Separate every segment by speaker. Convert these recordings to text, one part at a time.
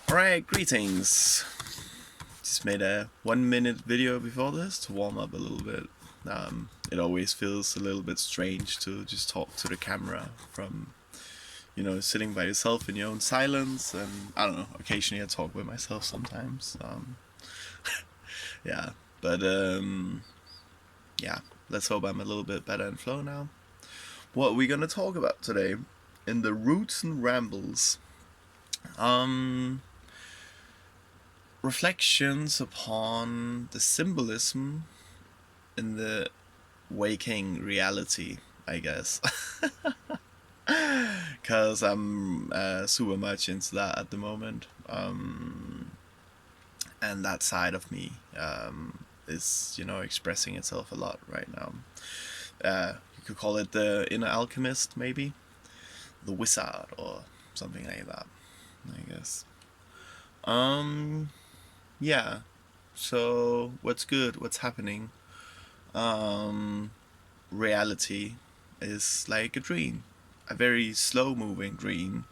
Speaker 1: Alright, greetings. Just made a 1 minute video before this to warm up a little bit. It always feels a little bit strange to just talk to the camera from, sitting by yourself in your own silence. And I don't know, occasionally I talk with myself sometimes. Yeah, but yeah, let's hope I'm a little bit better in flow now. What are we gonna talk about today in the Roots and Rambles? Um, Reflections upon the symbolism in the waking reality, I guess. Because I'm super much into that at the moment. And that side of me is, expressing itself a lot right now. You could call it the inner alchemist, maybe. The wizard, or something like that, I guess. Um, yeah. So, what's good? What's happening? Um, Reality is like a dream, a very slow moving dream.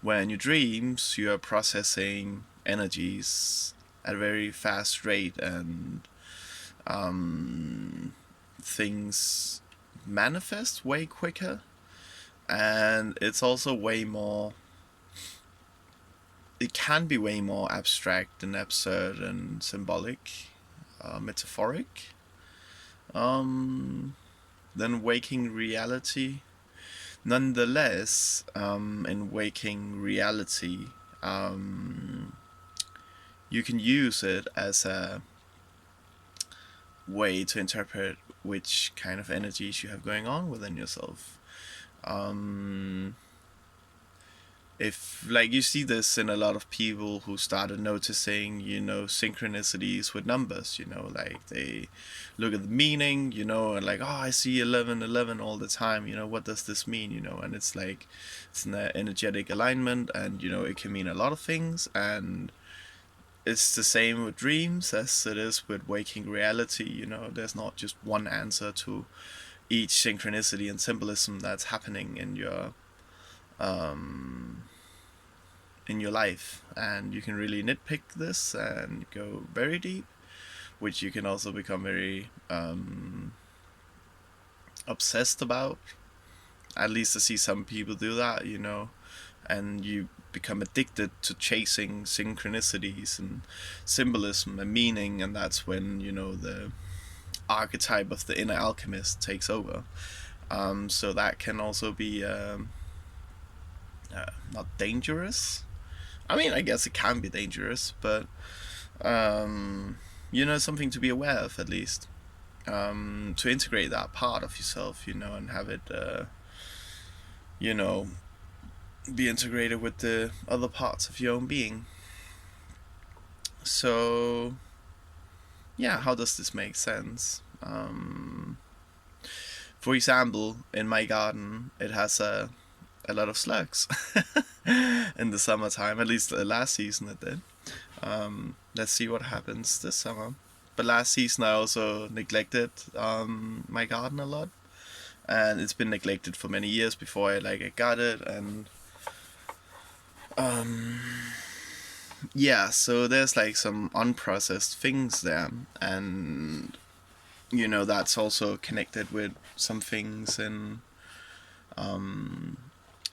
Speaker 1: When you dreams, you are processing energies at a very fast rate, and things manifest way quicker. And it's also way more, it can be way more abstract and absurd and symbolic, metaphoric, um, than waking reality. Nonetheless, in waking reality, um, you can use it as a way to interpret which kind of energies you have going on within yourself. Um, if like you see this in a lot of people who started noticing synchronicities with numbers, like they look at the meaning, and like, oh, I see 1111 all the time, what does this mean, and it's like it's an energetic alignment, and it can mean a lot of things. And it's the same with dreams as it is with waking reality. There's not just one answer to each synchronicity and symbolism that's happening um in your life, and you can really nitpick this and go very deep, which you can also become very obsessed about. At least I see some people do that, and you become addicted to chasing synchronicities and symbolism and meaning, and that's when the archetype of the inner alchemist takes over. So that can also be not dangerous. I mean, I guess it can be dangerous, but something to be aware of at least. To integrate that part of yourself, and have it, you know, be integrated with the other parts of your own being. So, yeah, how does this make sense? For example, in my garden, it has a lot of slugs in the summertime. At least the last season it did. Let's see what happens this summer. But last season I also neglected my garden a lot, and it's been neglected for many years before I got it. And yeah, so there's like some unprocessed things there, and that's also connected with some things in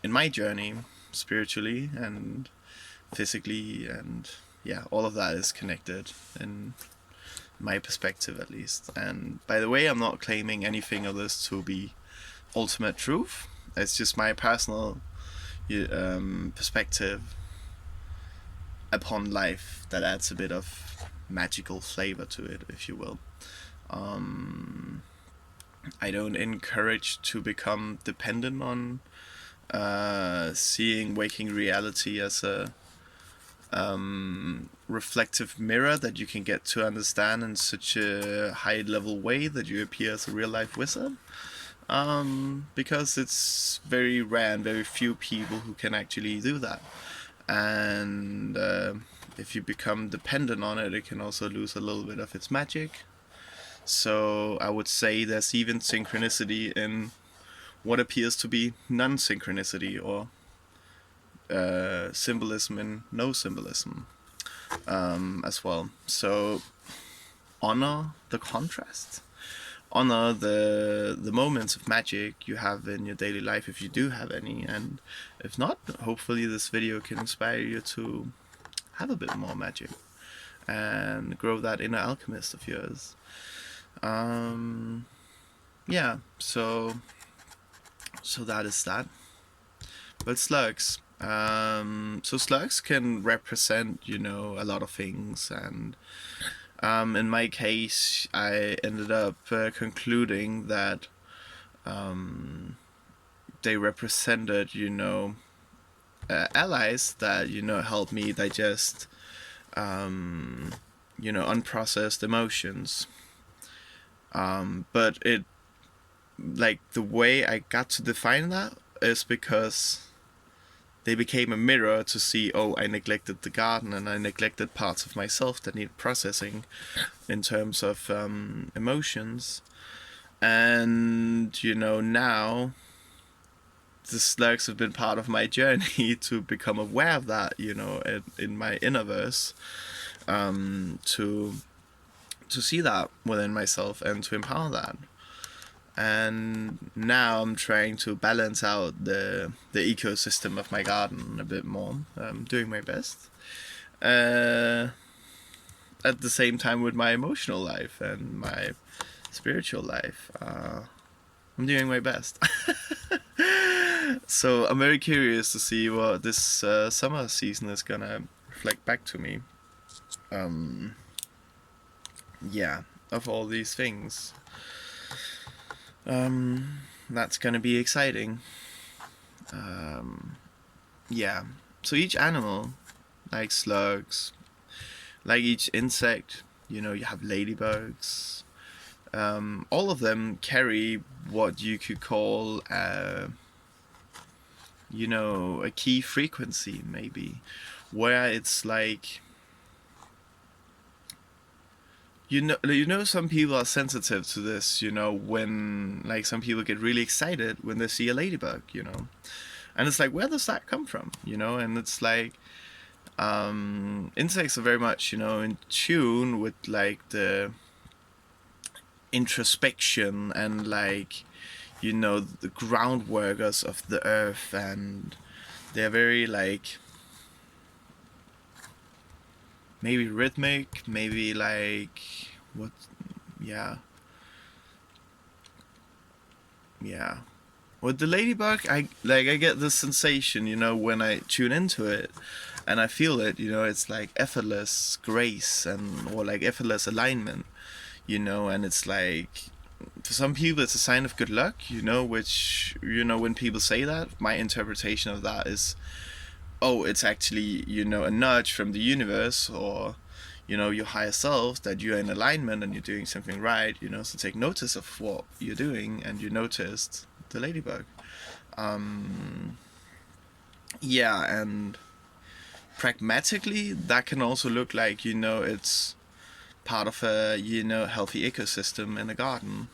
Speaker 1: my journey, spiritually and physically, and yeah, all of that is connected in my perspective at least. And by the way, I'm not claiming anything of this to be ultimate truth. It's just my personal perspective upon life that adds a bit of magical flavor to it, if you will. I don't encourage to become dependent on seeing waking reality as a reflective mirror that you can get to understand in such a high level way that you appear as a real life wizard. Because it's very rare and very few people who can actually do that. And if you become dependent on it, it can also lose a little bit of its magic. So I would say there's even synchronicity in what appears to be non synchronicity, or symbolism and no symbolism as well. So honor the contrast, honor the moments of magic you have in your daily life, if you do have any, and if not, hopefully this video can inspire you to have a bit more magic and grow that inner alchemist of yours. Yeah, so that is that. But slugs. So slugs can represent, a lot of things, and in my case, I ended up concluding that they represented, allies that, help me digest, unprocessed emotions. But it, like, the way I got to define that is because they became a mirror to see, oh, I neglected the garden and I neglected parts of myself that need processing in terms of emotions. And, now the slugs have been part of my journey to become aware of that, in my innerverse, to see that within myself and to empower that. And now I'm trying to balance out the ecosystem of my garden a bit more. I'm doing my best. At the same time with my emotional life and my spiritual life. I'm doing my best. So I'm very curious to see what this summer season is gonna reflect back to me. Yeah, of all these things. That's gonna be exciting. Yeah. So each animal, like slugs, like each insect, you have ladybugs. All of them carry what you could call, a key frequency, maybe, where it's like, some people are sensitive to this, when, like, some people get really excited when they see a ladybug, and it's like, where does that come from, and it's like, insects are very much, in tune with, like, the introspection and, like, the groundworkers of the earth, and they're very, like, maybe rhythmic, maybe, like, what, yeah. With the ladybug, I get this sensation, when I tune into it, and I feel it, it's like effortless grace or like effortless alignment, and it's like, for some people it's a sign of good luck, which, when people say that, my interpretation of that is, oh, it's actually, a nudge from the universe, or, your higher self, that you're in alignment and you're doing something right, so take notice of what you're doing, and you noticed the ladybug. Yeah, and pragmatically, that can also look like, it's part of a, healthy ecosystem in a garden.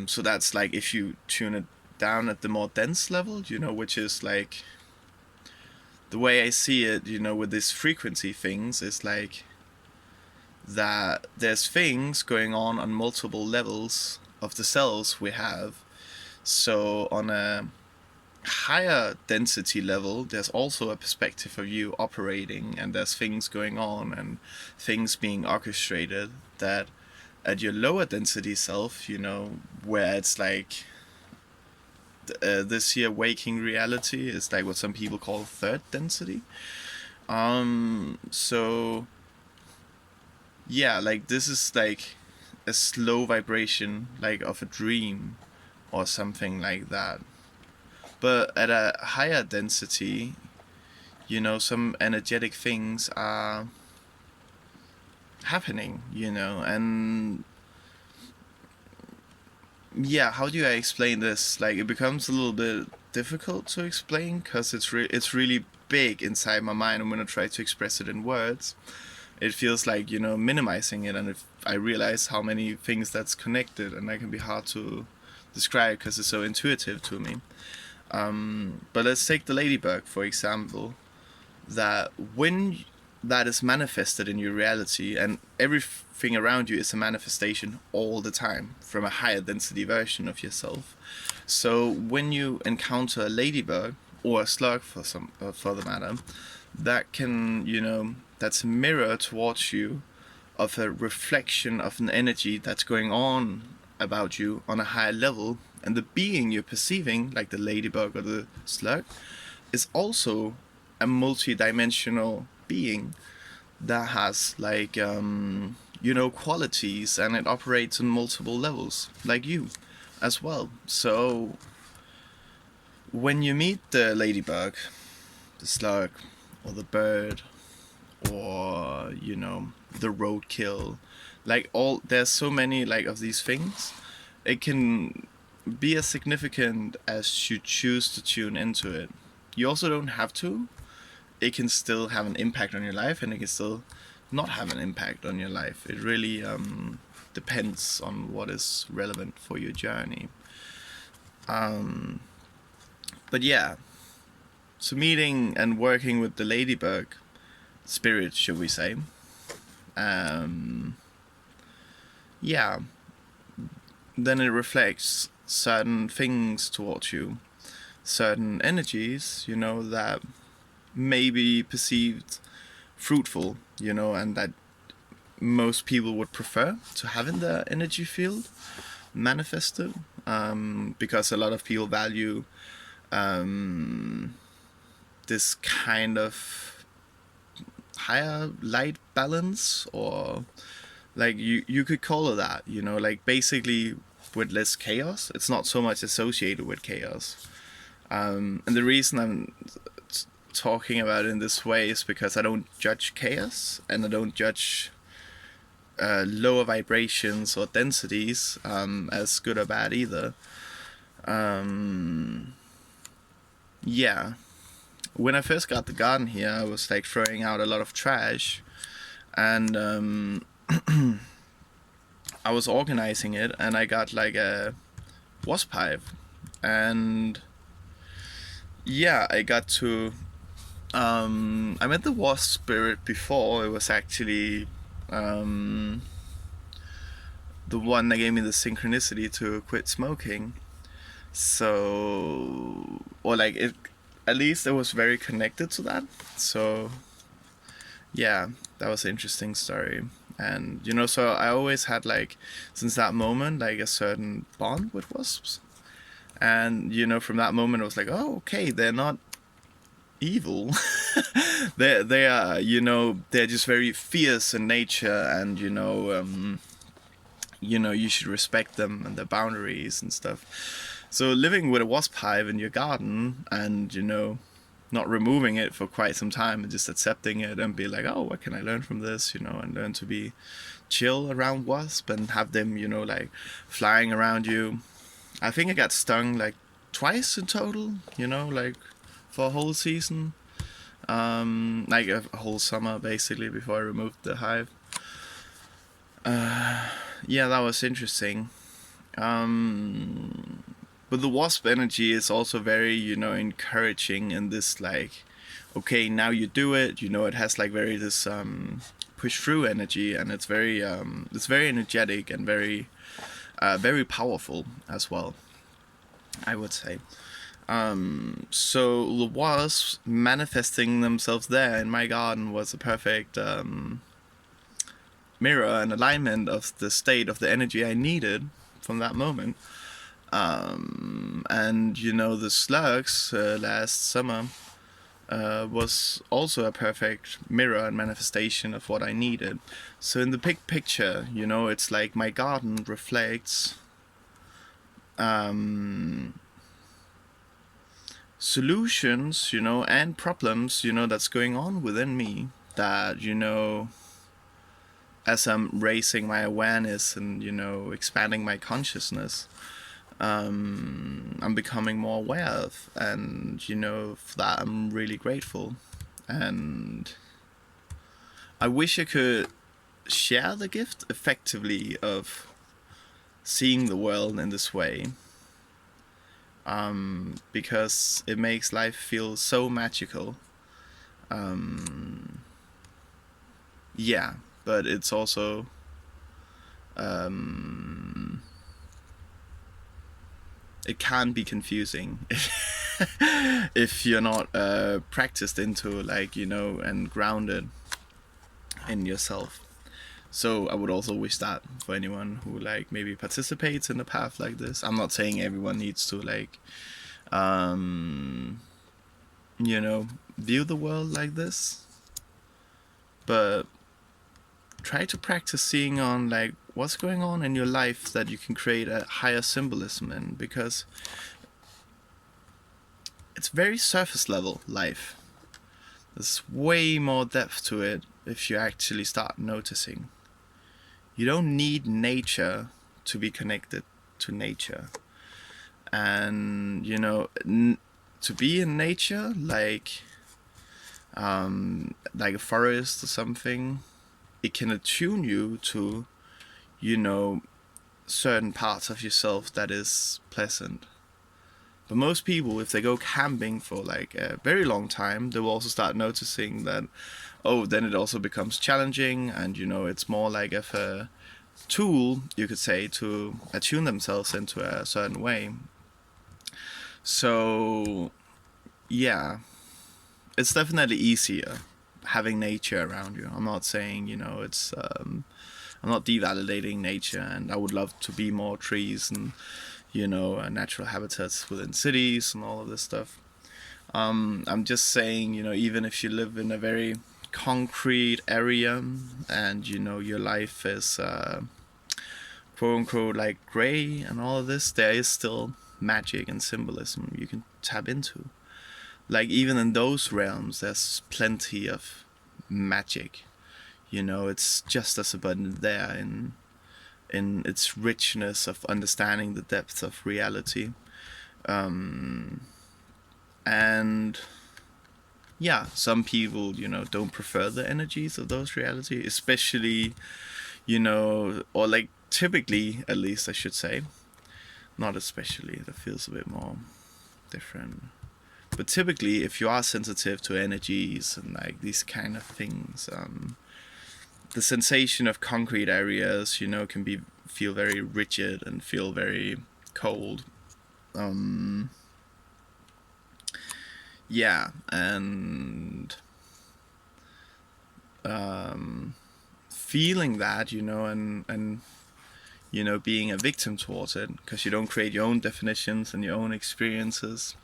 Speaker 1: So that's like, if you tune it down at the more dense level, which is like, the way I see it, with these frequency things, is like that there's things going on multiple levels of the cells we have. So on a higher density level, there's also a perspective of you operating, and there's things going on and things being orchestrated that at your lower density self, where it's like, this here waking reality is like what some people call third density. So yeah, like, this is like a slow vibration, like of a dream or something like that. But at a higher density, some energetic things are happening, and yeah, how do I explain this? Like, it becomes a little bit difficult to explain, because it's really big inside my mind. I'm gonna try to express it in words. It feels like, minimizing it, and if I realize how many things that's connected, and that can be hard to describe because it's so intuitive to me. But let's take the ladybug, for example, that when that is manifested in your reality, and everything around you is a manifestation all the time from a higher density version of yourself. So when you encounter a ladybug or a slug, for the matter, that can, that's a mirror towards you of a reflection of an energy that's going on about you on a higher level, and the being you're perceiving, like the ladybug or the slug, is also a multi-dimensional being that has like qualities, and it operates on multiple levels like you as well. So when you meet the ladybug, the slug, or the bird, or the roadkill, like all there's so many like of these things, it can be as significant as you choose to tune into it. You also don't have to. It can still have an impact on your life, and it can still not have an impact on your life. It really depends on what is relevant for your journey. But yeah, so meeting and working with the ladybug spirit, should we say, yeah, then it reflects certain things towards you, certain energies, that may be perceived fruitful, and that most people would prefer to have in their energy field manifested, because a lot of people value this kind of higher light balance, or like you could call it that, like basically with less chaos. It's not so much associated with chaos, and the reason I'm talking about it in this way is because I don't judge chaos, and I don't judge lower vibrations or densities as good or bad either. Yeah, when I first got the garden here, I was like throwing out a lot of trash, and I was organizing it, and I got like a wasp hive, and yeah, I got to I met the wasp spirit before. It was actually the one that gave me the synchronicity to quit smoking. So, or like it, at least it was very connected to that. So, yeah, that was an interesting story. And so I always had like, since that moment, like a certain bond with wasps. And from that moment, I was like, oh, okay, they're not evil. They are, they're just very fierce in nature, and you should respect them and their boundaries and stuff. So living with a wasp hive in your garden, and not removing it for quite some time, and just accepting it and be like, oh, what can I learn from this, and learn to be chill around wasp and have them, like flying around you. I think I got stung like twice in total, like for a whole season, like a whole summer basically, before I removed the hive. Yeah, that was interesting. But the wasp energy is also very, encouraging in this, like, okay, now you do it. It has like very this push through energy, and it's very energetic and very very powerful as well, I would say. So the wasps manifesting themselves there in my garden was a perfect mirror and alignment of the state of the energy I needed from that moment. And the slugs last summer was also a perfect mirror and manifestation of what I needed. So in the big picture, it's like my garden reflects solutions, and problems, that's going on within me, that, as I'm raising my awareness and, expanding my consciousness, I'm becoming more aware of, and for that I'm really grateful. And I wish I could share the gift effectively of seeing the world in this way, because it makes life feel so magical. Yeah, but it's also it can be confusing if you're not practiced into, like, and grounded in yourself. So I would also wish that for anyone who, like, maybe participates in a path like this. I'm not saying everyone needs to, like, um, view the world like this, but try to practice seeing on, like, what's going on in your life that you can create a higher symbolism in, because it's very surface level life. There's way more depth to it if you actually start noticing. You don't need nature to be connected to nature. And, to be in nature, like a forest or something, it can attune you to, certain parts of yourself that is pleasant. But most people, if they go camping for, like, a very long time, they will also start noticing that, oh, then it also becomes challenging, and, it's more like of a tool, you could say, to attune themselves into a certain way. So, yeah, it's definitely easier having nature around you. I'm not saying, I'm not devalidating nature, and I would love to be more trees and, natural habitats within cities and all of this stuff. I'm just saying, even if you live in a very concrete area and, your life is quote unquote like gray and all of this, there is still magic and symbolism you can tap into. Like, even in those realms, there's plenty of magic. It's just as abundant there in its richness of understanding the depth of reality. And yeah, some people, don't prefer the energies of those realities, especially, or like typically, at least I should say, not especially, that feels a bit more different. But typically, if you are sensitive to energies and, like, these kind of things, the sensation of concrete areas, can feel very rigid and feel very cold. Yeah, and feeling that, and being a victim towards it, because you don't create your own definitions and your own experiences.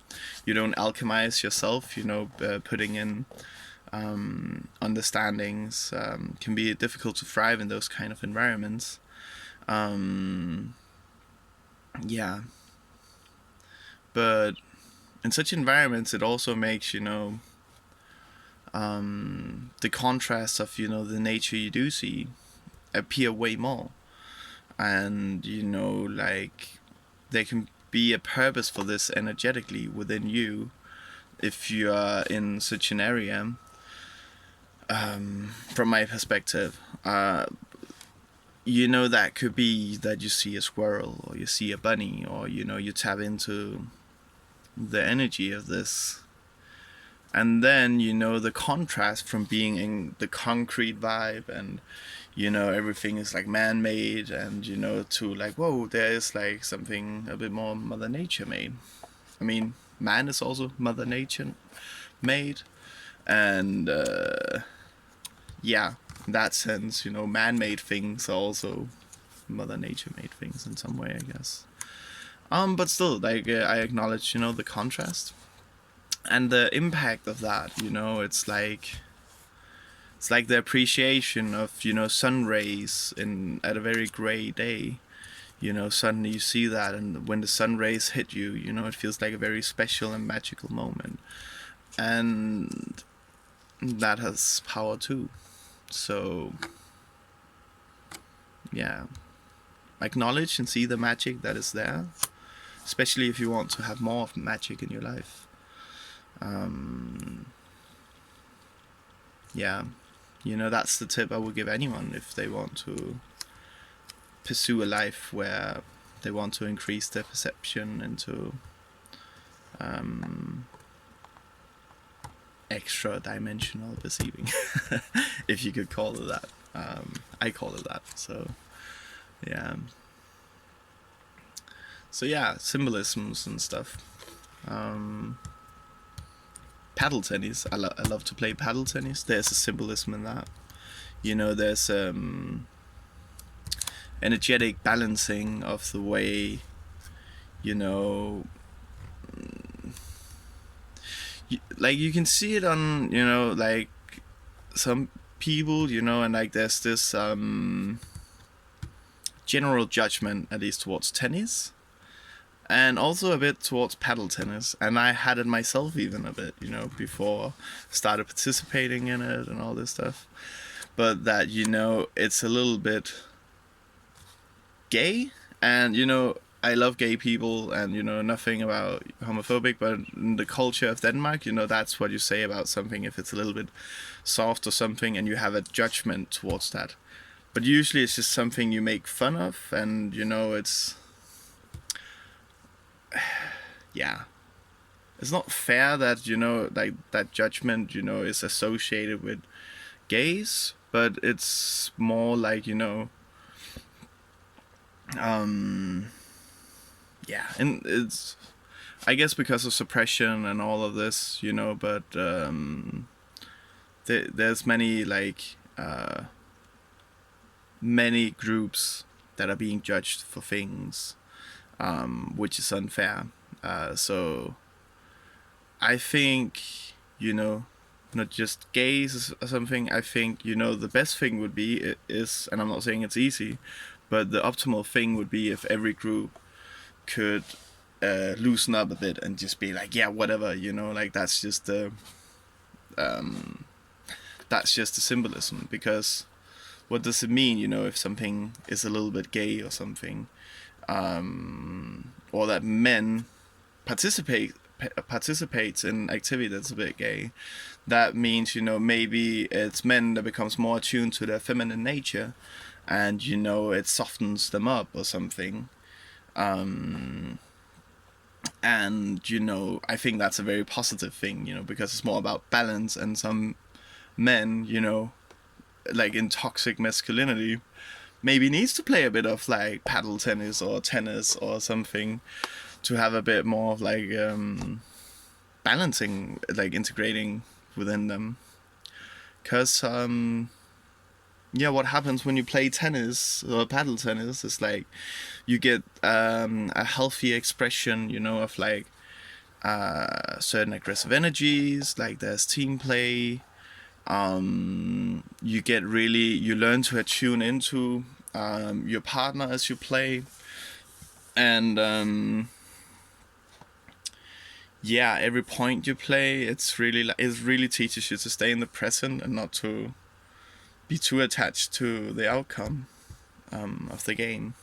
Speaker 1: You don't alchemize yourself, putting in understandings, can be difficult to thrive in those kind of environments. Yeah. But in such environments, it also makes, the contrast of, the nature you do see appear way more. And, like, there can be a purpose for this energetically within you if you are in such an area. From my perspective, that could be that you see a squirrel or you see a bunny, or, you tap into the energy of this. And then, the contrast from being in the concrete vibe and, everything is like man-made, and, to, like, whoa, there is, like, something a bit more Mother Nature made. I mean, man is also Mother Nature made. And, yeah, in that sense, man-made things are also Mother Nature made things in some way, I guess. But still, like, I acknowledge, the contrast and the impact of that. It's like the appreciation of, sun rays at a very gray day. Suddenly you see that, and when the sun rays hit you, it feels like a very special and magical moment, and that has power too. So, yeah, acknowledge and see the magic that is there, especially if you want to have more of magic in your life. Yeah, that's the tip I would give anyone if they want to pursue a life where they want to increase their perception into extra dimensional perceiving, if you could call it that. I call it that. Yeah. So yeah, symbolisms and stuff. Paddle tennis. I love to play paddle tennis. There's a symbolism in that. There's energetic balancing of the way, like you can see it on, like some people, and like there's this general judgment, at least towards tennis, and also a bit towards paddle tennis. And I had it myself even a bit, before I started participating in it and all this stuff. But that, it's a little bit gay, and I love gay people, and nothing about homophobic, but in the culture of Denmark, that's what you say about something if it's a little bit soft or something, and you have a judgment towards that. But usually it's just something you make fun of, and it's yeah, it's not fair that like that judgment is associated with gays, but it's more like yeah, and it's, I guess, because of suppression and all of this, but there's many like many groups that are being judged for things, which is unfair. So I think, not just gays or something. I think, the best thing would be is, and I'm not saying it's easy, but the optimal thing would be if every group could loosen up a bit and just be like, yeah, whatever, like that's just the symbolism. Because what does it mean, if something is a little bit gay or something, or that men participates in activity that's a bit gay? That means, maybe it's men that becomes more attuned to their feminine nature, and it softens them up or something. And I think that's a very positive thing, because it's more about balance. And some men, like in toxic masculinity, maybe needs to play a bit of like paddle tennis or something, to have a bit more of like balancing, like integrating within them. Because what happens when you play tennis or paddle tennis is like you get a healthy expression, of like certain aggressive energies. Like there's team play. You learn to attune into your partner as you play, and every point you play, it really teaches you to stay in the present and not to be too attached to the outcome of the game.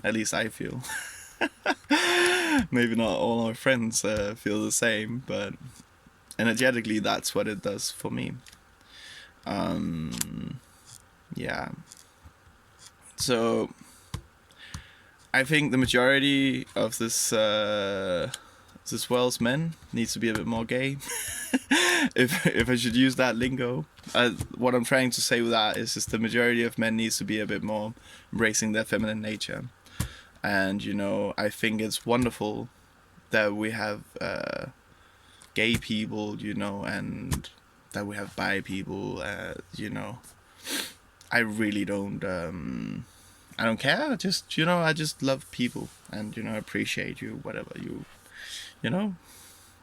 Speaker 1: At least I feel. Maybe not all my friends feel the same, but energetically that's what it does for me. Yeah. So I think the majority of this world's men needs to be a bit more gay. if I should use that lingo. What I'm trying to say with that is just the majority of men needs to be a bit more embracing their feminine nature. And I think it's wonderful that we have gay people, and that we have bi people. I really don't. I don't care. I just love people, and appreciate you, whatever you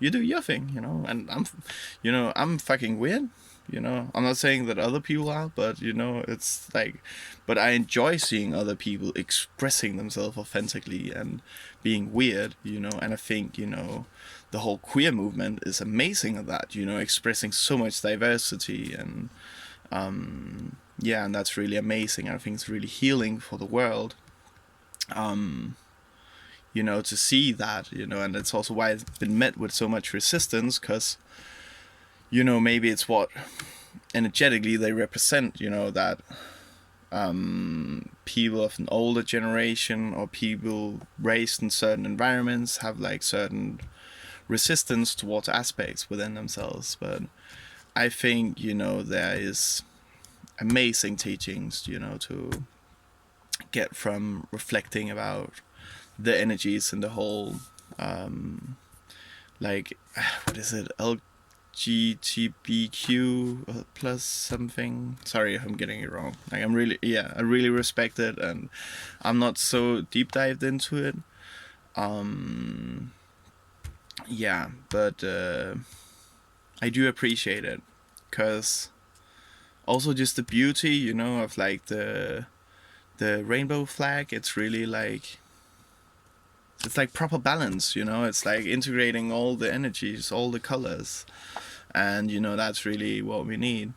Speaker 1: do your thing, and I'm fucking weird. I'm not saying that other people are, but it's like, but I enjoy seeing other people expressing themselves authentically and being weird, and I think, the whole queer movement is amazing at that, expressing so much diversity, and and that's really amazing. I think it's really healing for the world, to see that, and it's also why it's been met with so much resistance, because maybe it's what energetically they represent, that people of an older generation or people raised in certain environments have like certain resistance towards aspects within themselves. But I think, there is amazing teachings, to get from reflecting about the energies in the whole, like, what is it, LGBTQ plus something. Sorry if I'm getting it wrong. Like, I really respect it, and I'm not so deep dived into it. Yeah, but I do appreciate it, because also just the beauty, of like the rainbow flag. It's really like, it's like proper balance, it's like integrating all the energies, all the colors, and that's really what we need,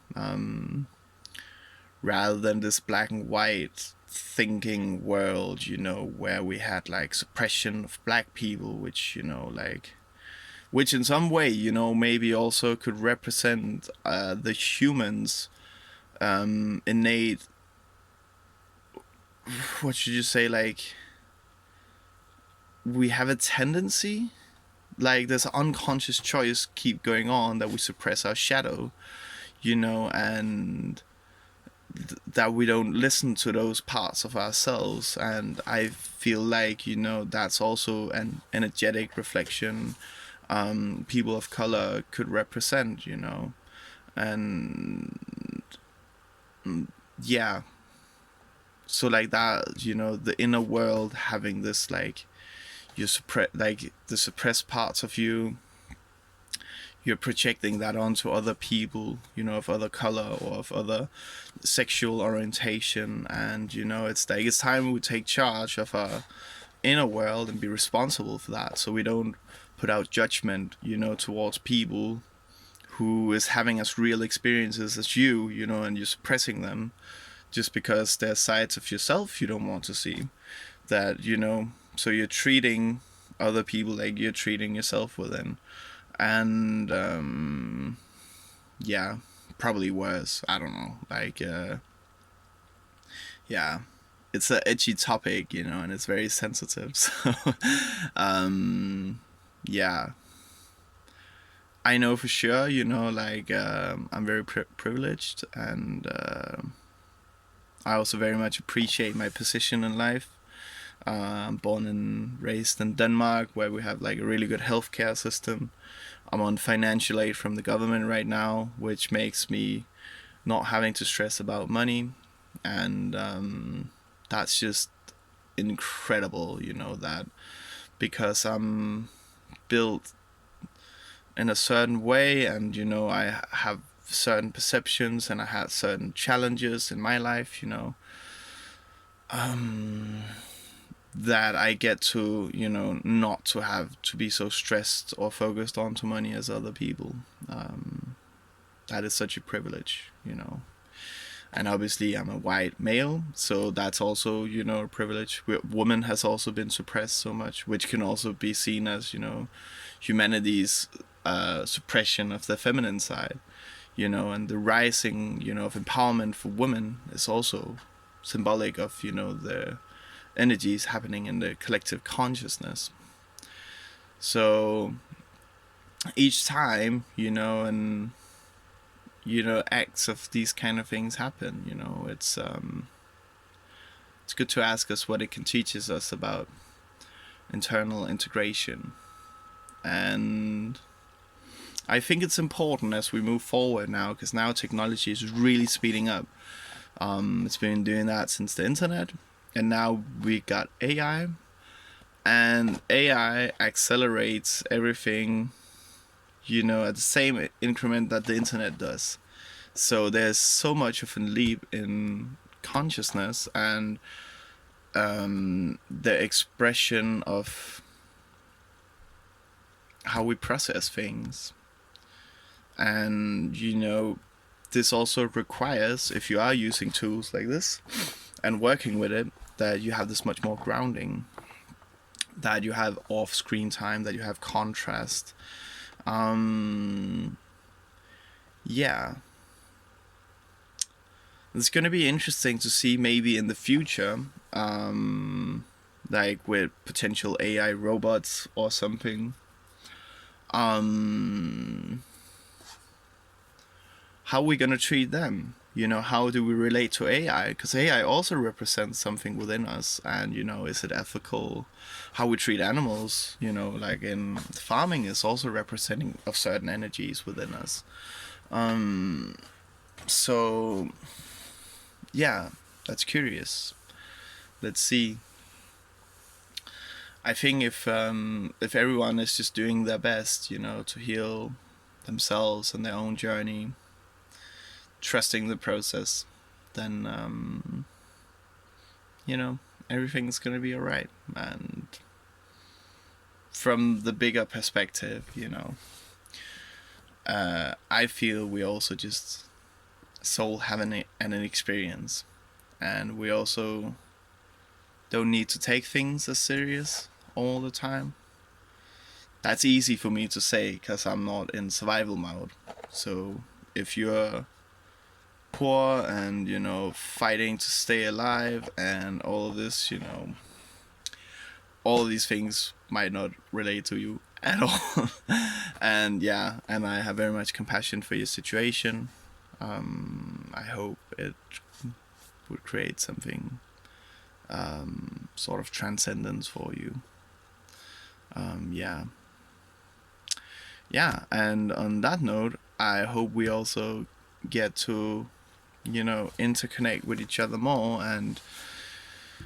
Speaker 1: rather than this black and white thinking world, where we had like suppression of black people, which which in some way, maybe also could represent the humans' innate, what should you say, like, we have a tendency, like this unconscious choice keep going on, that we suppress our shadow, and that we don't listen to those parts of ourselves. And I feel like, that's also an energetic reflection people of color could represent, and yeah. So like that, the inner world having this, like, you suppress, like, the suppressed parts of you, you're projecting that onto other people, of other color or of other sexual orientation. And it's like, it's time we take charge of our inner world and be responsible for that, so we don't put out judgment, towards people who is having as real experiences as you, and you're suppressing them just because there's sides of yourself you don't want to see. That, so you're treating other people like you're treating yourself within. And yeah, probably worse, I don't know, like, yeah, it's an itchy topic, and it's very sensitive. So yeah, I know for sure, like, I'm very privileged, and I also very much appreciate my position in life. I'm born and raised in Denmark, where we have like a really good healthcare system. I'm on financial aid from the government right now, which makes me not having to stress about money. And that's just incredible, that, because I'm built in a certain way, and I have certain perceptions, and I had certain challenges in my life, that I get to, not to have to be so stressed or focused onto money as other people. That is such a privilege, And obviously I'm a white male, so that's also, a privilege. Woman has also been suppressed so much, which can also be seen as, humanity's suppression of the feminine side, and the rising, of empowerment for women is also symbolic of, the energies happening in the collective consciousness. So each time, and acts of these kind of things happen, it's good to ask us what it can teach us about internal integration. And I think it's important as we move forward now, because now technology is really speeding up. It's been doing that since the internet, and now we got AI, and AI accelerates everything, at the same increment that the internet does. So there's so much of a leap in consciousness and the expression of how we process things. And, this also requires, if you are using tools like this and working with it, that you have this much more grounding, that you have off screen time, that you have contrast. Yeah. It's going to be interesting to see maybe in the future, like with potential AI robots or something, um, how are we gonna treat them? You know, how do we relate to AI? Because AI also represents something within us, and you know, is it ethical? How we treat animals, you know, like in farming, is also representing of certain energies within us. Um, so yeah, that's curious. Let's see. I think if everyone is just doing their best, you know, to heal themselves and their own journey, trusting the process, then you know, everything's gonna be alright. And from the bigger perspective, you know, I feel we also just soul having an experience, and we also don't need to take things as serious all the time. That's easy for me to say because I'm not in survival mode. So if you're poor and you know fighting to stay alive and all of this, you know, all of these things might not relate to you at all. And yeah, and I have very much compassion for your situation. I hope it would create something sort of transcendence for you. Yeah, yeah, and on that note, I hope we also get to, you know, interconnect with each other more and